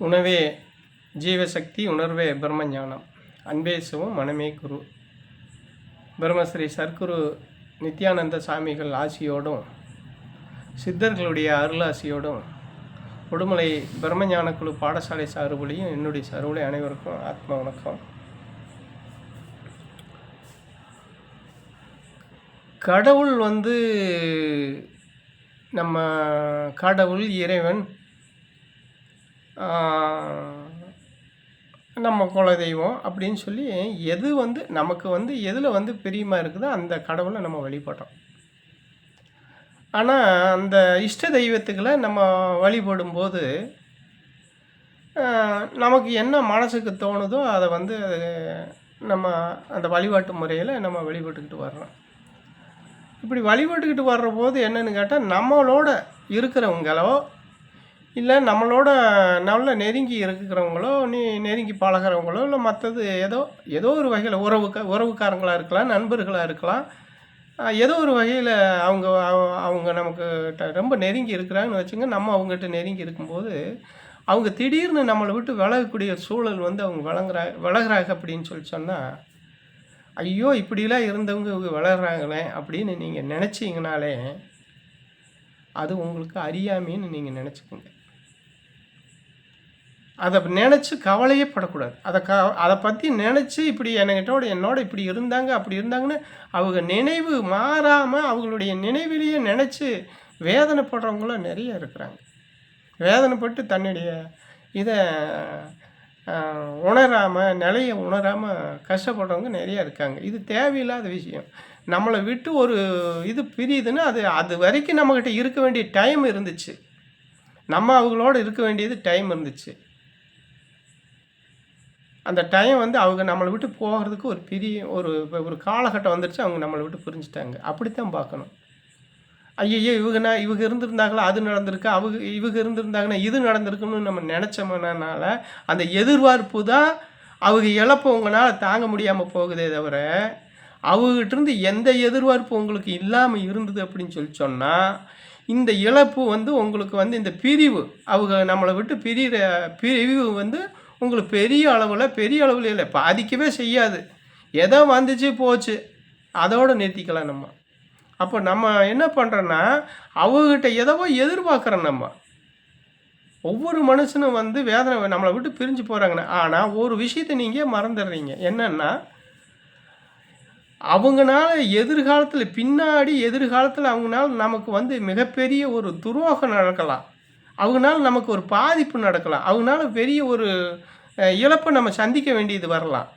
உணவே ஜீவசக்தி, உணர்வே பிரம்மஞானம். அன்பே சிவம், மனமே குரு. பிரம்மஸ்ரீ சர்க்குரு நித்யானந்த சாமிகள் ஆசியோடும் சித்தர்களுடைய அருளாசியோடும் உடுமலை பிரம்மஞான குழு பாடசாலை சார்புலையும் என்னுடைய சார்புலையும் அனைவருக்கும் ஆத்ம வணக்கம். கடவுள் நம்ம கடவுள் இறைவன், நம்ம குலதெய்வம் அப்படின்னு சொல்லி எது நமக்கு எதில் பிரியமாக இருக்குதோ அந்த கடவுளை நம்ம வழிபடுறோம். ஆனால் அந்த இஷ்ட தெய்வத்துக்களை நம்ம வழிபடும்போது நமக்கு என்ன மனசுக்கு தோணுதோ அதை நம்ம அந்த வழிபாட்டு முறையில் நம்ம வழிபட்டுக்கிட்டு வர்றோம். இப்படி வழிபட்டுக்கிட்டு வர்ற போது என்னென்னு கேட்டால், நம்மளோட இருக்கிறவங்களோ இல்லை நம்மளோட நல்ல நெருங்கி இருக்கிறவங்களோ நெருங்கி பழகிறவங்களோ இல்லை மற்றது ஏதோ ஒரு வகையில் உறவுக்காரங்களாக இருக்கலாம், நண்பர்களாக இருக்கலாம், ஏதோ ஒரு வகையில் அவங்க நமக்கு ரொம்ப நெருங்கி இருக்கிறாங்கன்னு வச்சுங்க. நம்ம அவங்ககிட்ட நெருங்கி இருக்கும்போது அவங்க திடீர்னு நம்மளை விட்டு விலகக்கூடிய சூழல் அவங்க விலகிறாங்க அப்படின்னு சொன்னால், ஐயோ இப்படிலாம் இருந்தவங்க இவங்க விலகிறாங்களே அப்படின்னு நீங்கள் நினச்சிங்கனாலே அது உங்களுக்கு அறியாமைன்னு நீங்கள் நினச்சிக்கோங்க. அதை நினச்சி கவலையே படக்கூடாது. அதை பற்றி நினச்சி இப்படி என்னோட இப்படி இருந்தாங்க அப்படி இருந்தாங்கன்னு அவங்க நினைவு மாறாமல் அவங்களுடைய நினைவிலேயே நினச்சி வேதனைப்படுறவங்களும் நிறைய இருக்கிறாங்க. வேதனைப்பட்டு தன்னுடைய இதை உணராமல், நிலையை உணராமல் கஷ்டப்படுறவங்க நிறைய இருக்காங்க. இது தேவையில்லாத விஷயம். நம்மளை விட்டு ஒரு இது பிரியுதுன்னா அது வரைக்கும் நம்மக்கிட்ட இருக்க வேண்டிய டைம் இருந்துச்சு. நம்ம அவங்களோட இருக்க வேண்டியது டைம் இருந்துச்சு. அந்த டைம் அவங்க நம்மளை விட்டு போகிறதுக்கு ஒரு காலகட்டம் வந்துடுச்சு. அவங்க நம்மளை விட்டு பிரிஞ்சுட்டாங்க. அப்படித்தான் பார்க்கணும். ஐயோ இவங்க இருந்திருந்தாங்களா அது நடந்திருக்கு, இவங்க இருந்திருந்தாங்கன்னா இது நடந்திருக்குன்னு நம்ம நினச்சோம்னால அந்த எதிர்பார்ப்பு தான் அவங்க இழப்பு உங்களால் தாங்க முடியாமல் போகுதே தவிர, அவங்ககிட்டருந்து எந்த எதிர்பார்ப்பு உங்களுக்கு இல்லாமல் இருந்தது அப்படின்னு சொன்னால், இந்த இழப்பு உங்களுக்கு இந்த பிரிவு, அவங்க நம்மளை விட்டு பிரிவு உங்களுக்கு பெரிய அளவில் இல்லை, பாதிக்கவே செய்யாது. எதோ வந்துச்சு போச்சு, அதோடு நிறுத்திக்கலாம் நம்ம. அப்போ நம்ம என்ன பண்ணுறோன்னா, அவங்ககிட்ட எதிர்பார்க்குறோம். நம்ம ஒவ்வொரு மனுஷனும் வேதனை நம்மளை விட்டு பிரிஞ்சு போகிறாங்கண்ணா. ஆனால் ஒரு விஷயத்தை நீங்கள் மறந்துடுறீங்க. என்னென்னா, அவங்களால எதிர்காலத்தில் அவங்களால நமக்கு மிகப்பெரிய ஒரு துரோகம் நடக்கலாம், அவங்களால நமக்கு ஒரு பாதிப்பு நடக்கலாம், அவங்களால பெரிய ஒரு இழப்பை நம்ம சந்திக்க வேண்டியது வரலாம்.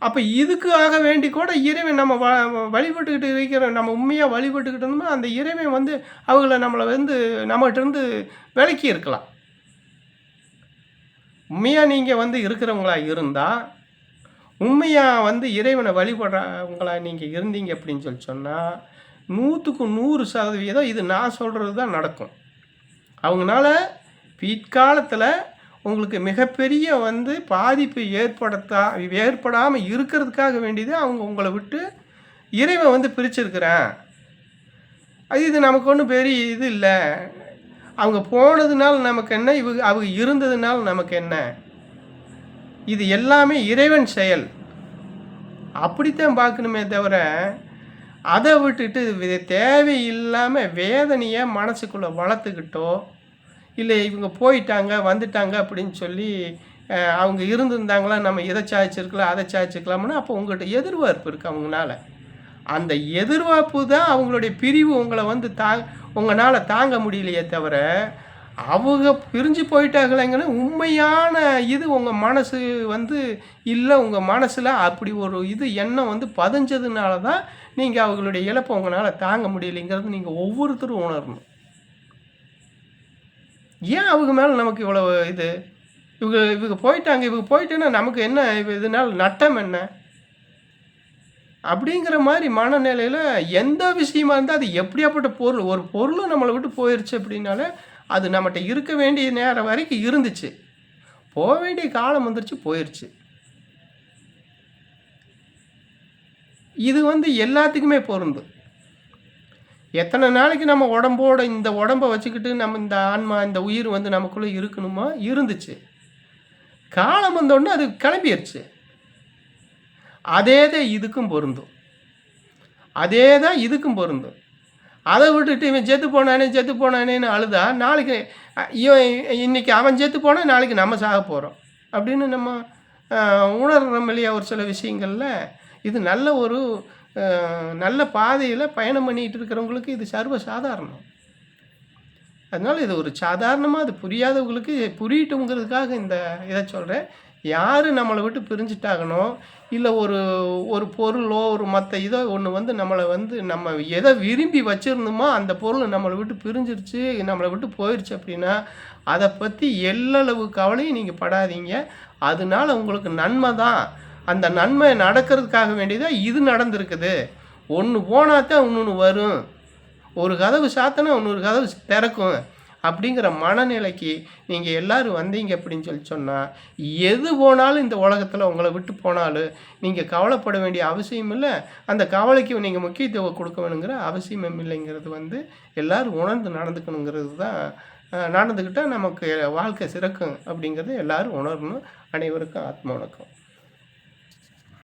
அப்போ இதுக்காக வேண்டி கூட இறைவன் நம்ம வழிபட்டுக்கிட்டு இருக்கிற, நம்ம உண்மையாக வழிபட்டுக்கிட்டு இருந்தோம்னா அந்த இறைவன் அவங்கள நம்மளை நம்மகிட்டேருந்து விலக்கி இருக்கலாம். உண்மையாக நீங்கள் இருக்கிறவங்களா இருந்தால், உண்மையாக இறைவனை வழிபடுறவங்களா நீங்கள் இருந்தீங்க அப்படின்னு சொன்னால் 100க்கு 100% இது நான் சொல்கிறது தான் நடக்கும். அவங்களால பிற்காலத்தில் உங்களுக்கு மிகப்பெரிய பாதிப்பு ஏற்படாமல் இருக்கிறதுக்காக வேண்டியது அவங்க உங்களை விட்டு இறைவன் பிரிச்சிருக்கிறேன். இது நமக்கு ஒன்றும் பெரிய இது இல்லை. அவங்க போனதுனால நமக்கு என்ன, அவங்க இருந்ததுனால நமக்கு என்ன, இது எல்லாமே இறைவன் செயல். அப்படித்தான் பார்க்கணுமே தவிர, அதை விட்டுட்டு தேவையில்லாமல் வேதனையை மனசுக்குள்ளே வளர்த்துக்கிட்டோ, இல்லை இவங்க போயிட்டாங்க வந்துட்டாங்க அப்படின்னு சொல்லி அவங்க இருந்திருந்தாங்களா நம்ம இதை சாய்ச்சிருக்கலாம் அதை சாய்ச்சிக்கலாம்னா, அப்போ உங்கள்கிட்ட எதிர்பார்ப்பு இருக்குது அவங்களால. அந்த எதிர்பார்ப்பு தான் அவங்களுடைய பிரிவு உங்களை உங்களால் தாங்க முடியலையே தவிர, அவங்க பிரிஞ்சு போயிட்டாங்களேங்கன்னு உண்மையான இது உங்கள் மனசு இல்லை. உங்கள் மனசில் அப்படி ஒரு எண்ணம் பதிஞ்சதுனால தான் நீங்கள் அவங்களுடைய இழப்பை உங்களால் தாங்க முடியலைங்கிறது நீங்கள் ஒவ்வொருத்தரும் உணரணும். ஏன் அவங்க மேலே நமக்கு இவ்வளோ இவங்க போயிட்டேன்னா நமக்கு என்ன, இதனால் நட்டம் என்ன அப்படிங்கிற மாதிரி மனநிலையில் எந்த விஷயமா இருந்தால் அது எப்படியாப்பட்ட ஒரு பொருளும் நம்மளை விட்டு போயிடுச்சு அப்படின்னாலே அது நம்மகிட்ட இருக்க வேண்டிய நேரம் வரைக்கும் இருந்துச்சு, போக வேண்டிய காலம் வந்துருச்சு, போயிடுச்சு. இது எல்லாத்துக்குமே பொருந்தும். எத்தனை நாளைக்கு நம்ம உடம்போட இந்த உடம்ப வச்சுக்கிட்டு நம்ம இந்த ஆன்மா, இந்த உயிர் வந்து நமக்குள்ளே இருக்கணுமோ இருந்துச்சு. காலம் வந்தோடனே அது கிளம்பிருச்சு. அதே தான் இதுக்கும் பொருந்தும். அதே தான் இதுக்கும் பொருந்தும். அதை விட்டுட்டு இவன் செத்து போனானே செத்து போனானேன்னு அழுதா நாளைக்கு இவன் இன்னைக்கு அவன் செத்து போனால் நாளைக்கு நம்ம சாக போகிறோம் அப்படின்னு நம்ம உணர்றோம் இல்லையா? ஒரு சில விஷயங்களில் இது நல்ல ஒரு நல்ல பாதையில் பயணம் பண்ணிகிட்டு இருக்கிறவங்களுக்கு இது சர்வ சாதாரணம். அதனால் இது ஒரு சாதாரணமாக அது புரியாதவங்களுக்கு புரியட்டுங்கிறதுக்காக இந்த இதை சொல்கிறேன். யார் நம்மளை விட்டு பிரிஞ்சுட்டாகனோ, இல்லை ஒரு ஒரு பொருளோ ஒரு மற்ற இதோ ஒன்று வந்து நம்மளை வந்து நம்ம எதை விரும்பி வச்சுருந்தோமோ அந்த பொருள் நம்மளை விட்டு பிரிஞ்சிருச்சு, நம்மளை விட்டு போயிடுச்சு அப்படின்னா அதை பற்றி எல்லளவு கவலையும் நீங்கள் படாதீங்க. அதனால உங்களுக்கு நன்மை தான். அந்த நன்மை நடக்கிறதுக்காக வேண்டியதான் இது நடந்திருக்குது. ஒன்று போனால் தான் இன்னொன்று வரும். ஒரு கதவு சாத்தினா இன்னொரு கதவு திறக்கும் அப்படிங்கிற மனநிலைக்கு நீங்கள் எல்லோரும் வந்தீங்க அப்படின்னு சொன்னால் எது போனாலும் இந்த உலகத்தில் உங்களை விட்டு போனாலும் நீங்கள் கவலைப்பட வேண்டிய அவசியம் இல்லை. அந்த கவலைக்கு நீங்கள் முக்கியத்துவம் கொடுக்க வேணுங்கிற அவசியமும் இல்லைங்கிறது வந்து எல்லோரும் உணர்ந்து நடந்துக்கணுங்கிறது தான். நடந்துக்கிட்டால் நமக்கு வாழ்க்கை சிறக்கும் அப்படிங்கிறத எல்லோரும் உணரணும். அனைவருக்கும் ஆத்ம வணக்கம்.